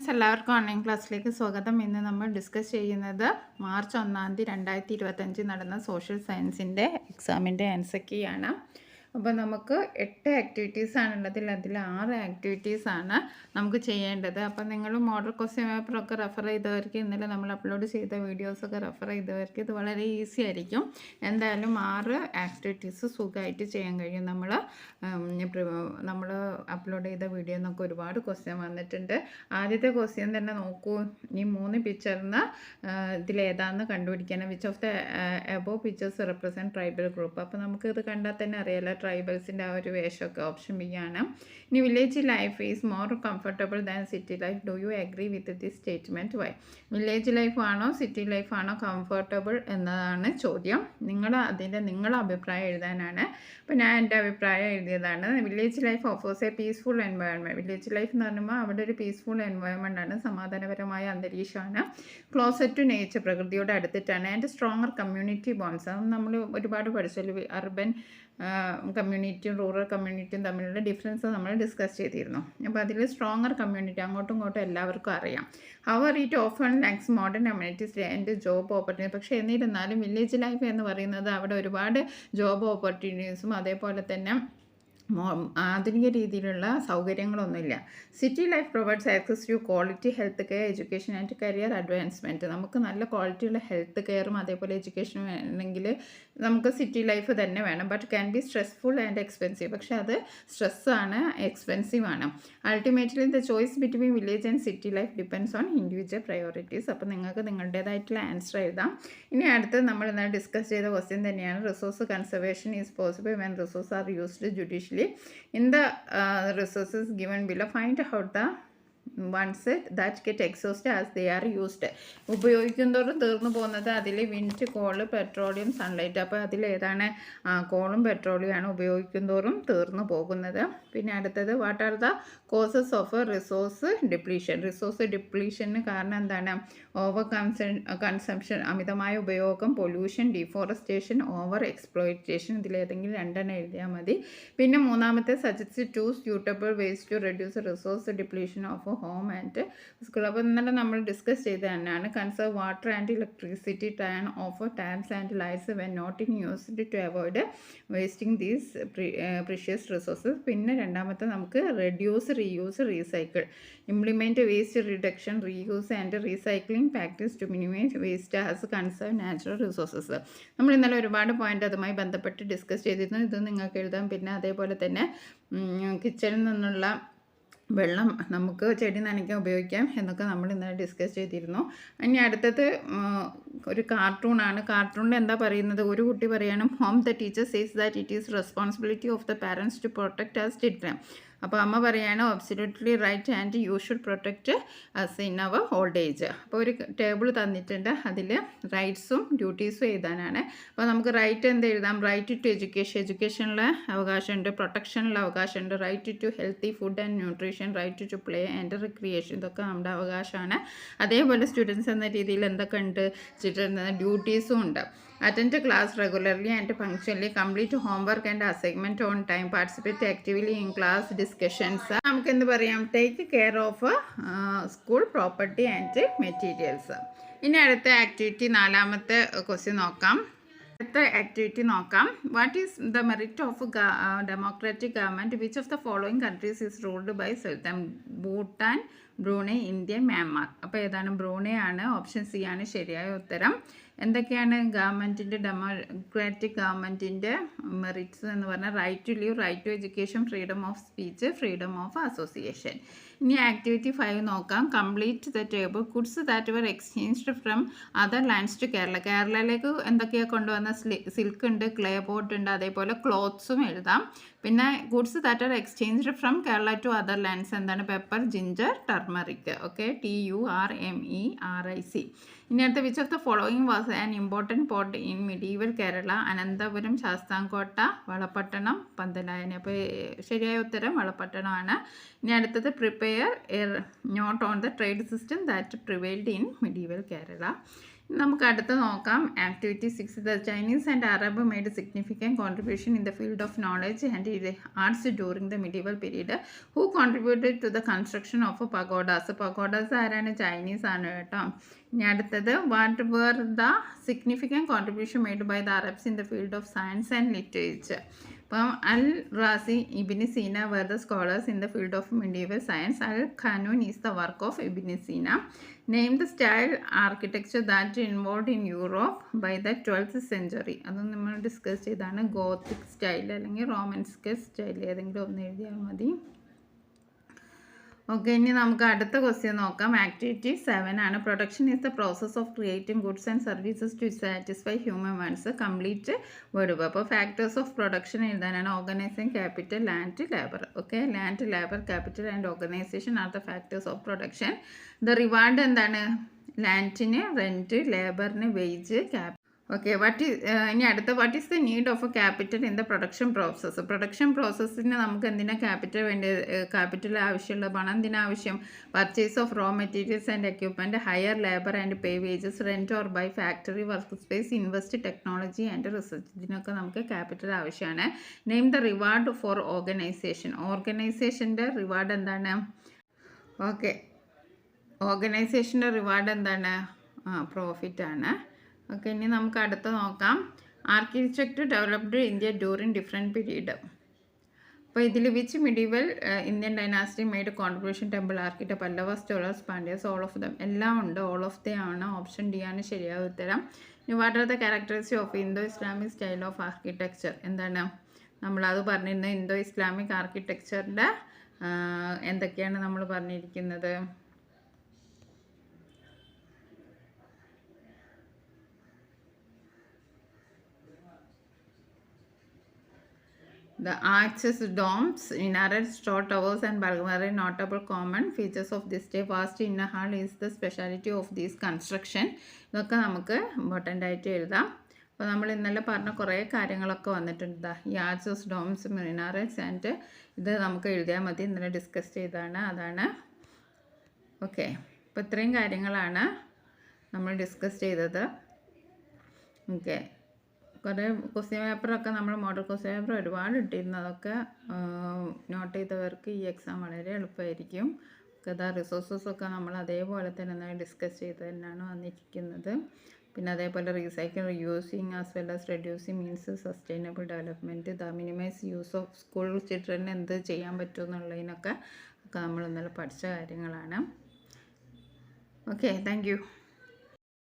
Friends, എല്ലാവർക്കും online ക്ലാസ്സിലേക്ക് സ്വാഗതം. ഇന്ന് നമ്മൾ ഡിസ്കസ് ചെയ്യുന്നത് മാർച്ച് 1 2025 നടന്ന സോഷ്യൽ സയൻസിൻ്റെ എക്സാമിൻ്റെ ആൻസർ കീ ആണ്. അപ്പോൾ നമുക്ക് 8 ആക്ടിവിറ്റീസാണുള്ളത്. അതിൽ 6 ആക്ടിവിറ്റീസാണ് നമുക്ക് ചെയ്യേണ്ടത്. അപ്പോൾ നിങ്ങൾ മോഡൽ ക്വസ്റ്റ്യൻ പേപ്പറൊക്കെ റെഫർ ചെയ്തവർക്ക്, ഇന്നലെ നമ്മൾ അപ്ലോഡ് ചെയ്ത വീഡിയോസൊക്കെ റെഫർ ചെയ്തവർക്ക് ഇത് വളരെ ഈസി ആയിരിക്കും. എന്തായാലും 6 ആക്ടിവിറ്റീസ് സുഖമായിട്ട് ചെയ്യാൻ കഴിയും. നമ്മൾ അപ്ലോഡ് ചെയ്ത വീഡിയോ എന്നൊക്കെ ഒരുപാട് ക്വസ്റ്റ്യൻ വന്നിട്ടുണ്ട്. ആദ്യത്തെ ക്വസ്റ്റ്യൻ തന്നെ നോക്കൂ. ഈ 3 പിക്ചറിന് ഇതിലേതാണെന്ന് കണ്ടുപിടിക്കാൻ. Which of the above pictures represent tribal group. അപ്പോൾ നമുക്കിത് കണ്ടാൽ തന്നെ അറിയാലോ ട്രൈബൽസിൻ്റെ ആ ഒരു വേഷമൊക്കെ. ഓപ്ഷൻ ബി ആണ്. ഇനി village life is more comfortable than city life. Do you agree with this statement? Why? Village life ആണോ സിറ്റി ലൈഫ് ആണോ കംഫർട്ടബിൾ എന്നതാണ് ചോദ്യം. നിങ്ങളുടെ അഭിപ്രായം എഴുതാനാണ്. അപ്പോൾ ഞാൻ എൻ്റെ അഭിപ്രായം എഴുതിയതാണ്. Village life offers A peaceful environment. Village life എന്ന് പറയുമ്പോൾ അവിടെ ഒരു പീസ്ഫുൾ എൻവയോൺമെൻ്റ് ആണ്, സമാധാനപരമായ അന്തരീക്ഷമാണ്. ക്ലോസർ ടു നേച്ചർ, പ്രകൃതിയോട് അടുത്തിട്ടാണ്. And stronger community bonds. അത് നമ്മൾ ഒരുപാട് പഠിച്ചല്ലോ. അർബൻ കമ്മ്യൂണിറ്റിയും റൂറൽ കമ്മ്യൂണിറ്റിയും തമ്മിലുള്ള ഡിഫറൻസ് നമ്മൾ ഡിസ്കസ് ചെയ്തിരുന്നു. അപ്പോൾ അതിൽ സ്ട്രോങ്ങർ കമ്മ്യൂണിറ്റി, അങ്ങോട്ടും ഇങ്ങോട്ടും എല്ലാവർക്കും അറിയാം. Hour it often lakhs modern communities and job opportunity. പക്ഷേ എന്നിരുന്നാലും വില്ലേജ് ലൈഫ് എന്ന് പറയുന്നത് അവിടെ ഒരുപാട് ജോബ് ഓപ്പർച്യൂണിറ്റീസും അതേപോലെ തന്നെ ആധുനിക രീതിയിലുള്ള സൗകര്യങ്ങളൊന്നുമില്ല. City life provides access to quality health care, education and career advancement. നമുക്ക് നല്ല ക്വാളിറ്റിയുള്ള ഹെൽത്ത് കെയറും അതേപോലെ എഡ്യൂക്കേഷനും വേണമെങ്കിൽ നമുക്ക് സിറ്റി ലൈഫ് തന്നെ വേണം. But can be stressful and expensive. പക്ഷേ അത് സ്ട്രെസ്സാണ്, എക്സ്പെൻസീവ് ആണ്. Ultimately the choice between village and city life depends on individual priorities. അപ്പോൾ നിങ്ങൾക്ക് നിങ്ങളുടേതായിട്ടുള്ള ആൻസർ എഴുതാം. ഇനി അടുത്ത് നമ്മൾ ഇന്നലെ ഡിസ്കസ് ചെയ്ത ക്വസ്റ്റ്യൻ തന്നെയാണ്. Resource conservation is possible when resource are used judicially. In the resources given below, find out the ones that get exhausted as they are used. ഉപയോഗിക്കുന്നതോറും തീർന്നു പോകുന്നത് അതിൽ വിൻഡ്, കോള്, പെട്രോളിയം, സൺലൈറ്റ്. അപ്പോൾ അതിലേതാണ്? കോളും petroleum ആണ് ഉപയോഗിക്കുന്നതോറും തീർന്നു പോകുന്നത്. പിന്നെ അടുത്തത് what are the causes of resource depletion. Resource ഡിപ്ലീഷന് കാരണം എന്താണ്? ഓവർ കൺസംഷൻ, അമിതമായ ഉപയോഗം, പൊല്യൂഷൻ, ഡിഫോറസ്റ്റേഷൻ, ഓവർ എക്സ്പ്ലോയിറ്റേഷൻ. ഇതിലേതെങ്കിലും 2 എഴുതിയാൽ മതി. പിന്നെ മൂന്നാമത്തെ suggest 2 suitable ways to reduce resource depletion of home and school. അപ്പോൾ ഇന്നലെ നമ്മൾ ഡിസ്കസ് ചെയ്ത് തന്നെയാണ്. Conserve water and electricity, turn off taps and lights when not in used to avoid wasting these precious resources. പിന്നെ രണ്ടാമത്തെ നമുക്ക് reduce, reuse, recycle. Implement waste reduction, reuse and recycling practice to minimise waste as conserve natural resources. നമ്മൾ ഇന്നലെ ഒരുപാട് point അതുമായി ബന്ധപ്പെട്ട് discuss ചെയ്തിരുന്നു. ഇത് നിങ്ങൾക്ക് എഴുതാം. പിന്നെ അതേപോലെ തന്നെ കിച്ചണിൽ നിന്നുള്ള വെള്ളം നമുക്ക് ചെടി നനയ്ക്കാൻ ഉപയോഗിക്കാം എന്നൊക്കെ നമ്മൾ ഇന്നലെ ഡിസ്കസ് ചെയ്തിരുന്നു. ഇനി അടുത്തത് ഒരു കാർട്ടൂണാണ്. കാർട്ടൂണിൽ എന്താ പറയുന്നത്? ഒരു കുട്ടി പറയാണ്, home the teacher says that it is responsibility of the parents to protect us children. അപ്പോൾ അമ്മ പറയാണ് absolutely right and you should protect us in our old age. അപ്പോൾ ഒരു ടേബിൾ തന്നിട്ടുണ്ട്. അതിൽ റൈറ്റ്സും ഡ്യൂട്ടീസും എഴുതാനാണ്. അപ്പോൾ നമുക്ക് റൈറ്റ് എന്ത് എഴുതാം? റൈറ്റ് ടു എഡ്യൂക്കേഷൻ, എഡ്യൂക്കേഷനുള്ള അവകാശമുണ്ട്. പ്രൊട്ടക്ഷനുള്ള അവകാശമുണ്ട്. Right to healthy food and nutrition, right to play and recreation. ഇതൊക്കെ നമ്മുടെ അവകാശമാണ്. അതേപോലെ സ്റ്റുഡൻസ് എന്ന രീതിയിൽ എന്തൊക്കെ ഉണ്ട്? ചിൽഡ്രൻ ഡ്യൂട്ടീസും ഉണ്ട്. Attend class regularly and punctually, complete homework and assignment on time, participate actively in class discussions. നമുക്ക് എന്ത് പറയാം? Take care of school property and materials. ഇനി അടുത്ത ആക്ടിവിറ്റി 4ാമത്തെ ക്വസ്റ്റ്യൻ നോക്കാം. അടുത്ത ആക്ടിവിറ്റി നോക്കാം. What is the merit of democratic government? Which of the following countries is ruled by sultan? Bhutan, Brunei, India, Myanmar. അപ്പോൾ ഏതാണ്? ബ്രൂണൈ ആണ്. ഓപ്ഷൻ സി ആണ് ശരിയായ ഉത്തരം. എന്തൊക്കെയാണ് ഗവൺമെൻറ്റിൻ്റെ, ഡെമോക്രാറ്റിക് ഗവൺമെൻറ്റിൻ്റെ മെറിറ്റ്സ് എന്ന് പറഞ്ഞാൽ? Right to live, right to education, freedom of speech, freedom of association. ഇനി ആക്ടിവിറ്റി 5 നോക്കാം. Complete the table. Goods that were exchanged from other lands to Kerala. കേരളയിലേക്ക് എന്തൊക്കെയാണ് കൊണ്ടുവന്ന? സിൽക്ക് ഉണ്ട്, ക്ലേ ബോട്ട് ഉണ്ട്, അതേപോലെ ക്ലോത്ത്സും എഴുതാം. പിന്നെ goods that are exchanged from Kerala to other lands എന്താണ്? Pepper, ginger, turmeric. Okay, TURMERIC. ഇനി അടുത്ത which of the following was an important port in medieval Kerala? Ananthapuram, Sasthamkotta, Valapattanam, Pandalayani. അപ്പോൾ ശരിയായ ഉത്തരം വളപട്ടണമാണ്. ഇനി അടുത്തത് prepare a note on the trade system that prevailed in medieval Kerala. നമുക്ക് അടുത്ത നോക്കാം. Activity 6. The Chinese and Arab made a significant contribution in the field of knowledge and arts during the medieval period. Who contributed to the construction of pagodas? Pagodas ആരാണ്? Chinese ആണ് കേട്ടോ. ഇനി അടുത്തത്, what were the significant contribution made by the Arabs in the field of science and literature? അപ്പം അൽ റാസി, ഇബിന് Seena were the scholars in the field of medieval science. Al Qanun is the work of Ibn Sina. Name the style architecture that involved in Europe by the 12th century. അത് നമ്മൾ discuss ചെയ്താണ്. Gothic style അല്ലെങ്കിൽ റോമൻസ്ക് style, ഏതെങ്കിലും ഒന്ന് എഴുതിയാൽ മതി. Okay, ഇനി നമുക്ക് അടുത്ത ക്വസ്റ്റ്യൻ നോക്കാം. ആക്ടിവിറ്റി 7 ആണ്. Production is the process of creating goods and services to satisfy human wants. Complete word. അപ്പോൾ ഫാക്ടേഴ്സ് ഓഫ് പ്രൊഡക്ഷൻ എഴുതാനാണ്. Organising capital, land, labour. Okay, land, labour, capital and organisation are the factors of production. The reward എന്താണ്? ലാൻഡിന് rent, ലേബറിന് wage, okay. ഇനി അടുത്ത, what is the need of a capital in the production process? Production പ്രോസസ്സിന് നമുക്ക് എന്തിനാ capital വേണ്ടി? Capital ആവശ്യമുള്ള പണം എന്തിനാവശ്യം? Purchase of raw materials and equipment, hire labour and pay wages, rent or buy factory work space, invest technology and research. ഇതിനൊക്കെ നമുക്ക് capital ആവശ്യമാണ്. Name the reward for organisation. ഓർഗനൈസേഷൻ്റെ റിവാർഡ് എന്താണ്? ഓക്കെ, ഓർഗനൈസേഷൻ്റെ reward എന്താണ്? Profit ആണ്. Okay, ഇനി നമുക്ക് അടുത്ത നോക്കാം. Architecture developed India during different period. അപ്പോൾ ഇതിൽ which medieval Indian dynasty made contribution? Temple architect, Pallavas, Cholas, Pandyas, all of them. എല്ലാം ഉണ്ട്, ഓൾ ഓഫ് ദം ആണ്. ഓപ്ഷൻ ഡി ആണ് ശരിയായ ഉത്തരം. ഇനി what are the characteristics of Indo Islamic style of architecture? എന്താണ്? നമ്മളത് പറഞ്ഞിരുന്നത്. ഇന്തോ ഇസ്ലാമിക് ആർക്കിടെക്ചറിൻ്റെ എന്തൊക്കെയാണ് നമ്മൾ പറഞ്ഞിരിക്കുന്നത്? The arches, domes, minarets, tall towers and Bulgarian notable common features of this day. Vast inner hall is the speciality of this construction. ഇതൊക്കെ നമുക്ക് important ആയിട്ട് എഴുതാം. അപ്പോൾ നമ്മൾ ഇന്നലെ പറഞ്ഞ കുറേ കാര്യങ്ങളൊക്കെ വന്നിട്ടുണ്ട്. ഈ ആർച്ചസ്, ഡോംസ്, മിനാററ്റ്സ് ആൻഡ് ഇത് നമുക്ക് എഴുതിയാൽ മതി. ഇന്നലെ ഡിസ്കസ് ചെയ്തതാണ്, അതാണ്. ഓക്കെ, അപ്പോൾ ഇത്രയും കാര്യങ്ങളാണ് നമ്മൾ ഡിസ്കസ് ചെയ്തത്. ഓക്കെ, കുറേ ക്വസ്റ്റ്യൻ പേപ്പറൊക്കെ നമ്മൾ മോഡൽ ക്വസ്റ്റ്യൻ പേപ്പർ ഒരുപാട് ഇട്ടിരുന്നു. അതൊക്കെ നോട്ട് ചെയ്തവർക്ക് ഈ എക്സാം വളരെ എളുപ്പമായിരിക്കും. അതാ റിസോഴ്സസൊക്കെ നമ്മൾ അതേപോലെ തന്നെ ഡിസ്കസ് ചെയ്ത് തന്നെയാണ് വന്നിരിക്കുന്നത്. പിന്നെ അതേപോലെ recycle, reusing as well as reducing means sustainable development. The minimise use of school ചിൽഡ്രന് എന്ത് ചെയ്യാൻ പറ്റുമെന്നുള്ളതിനൊക്കെ നമ്മൾ ഇന്നലെ പഠിച്ച കാര്യങ്ങളാണ്. Okay, thank U.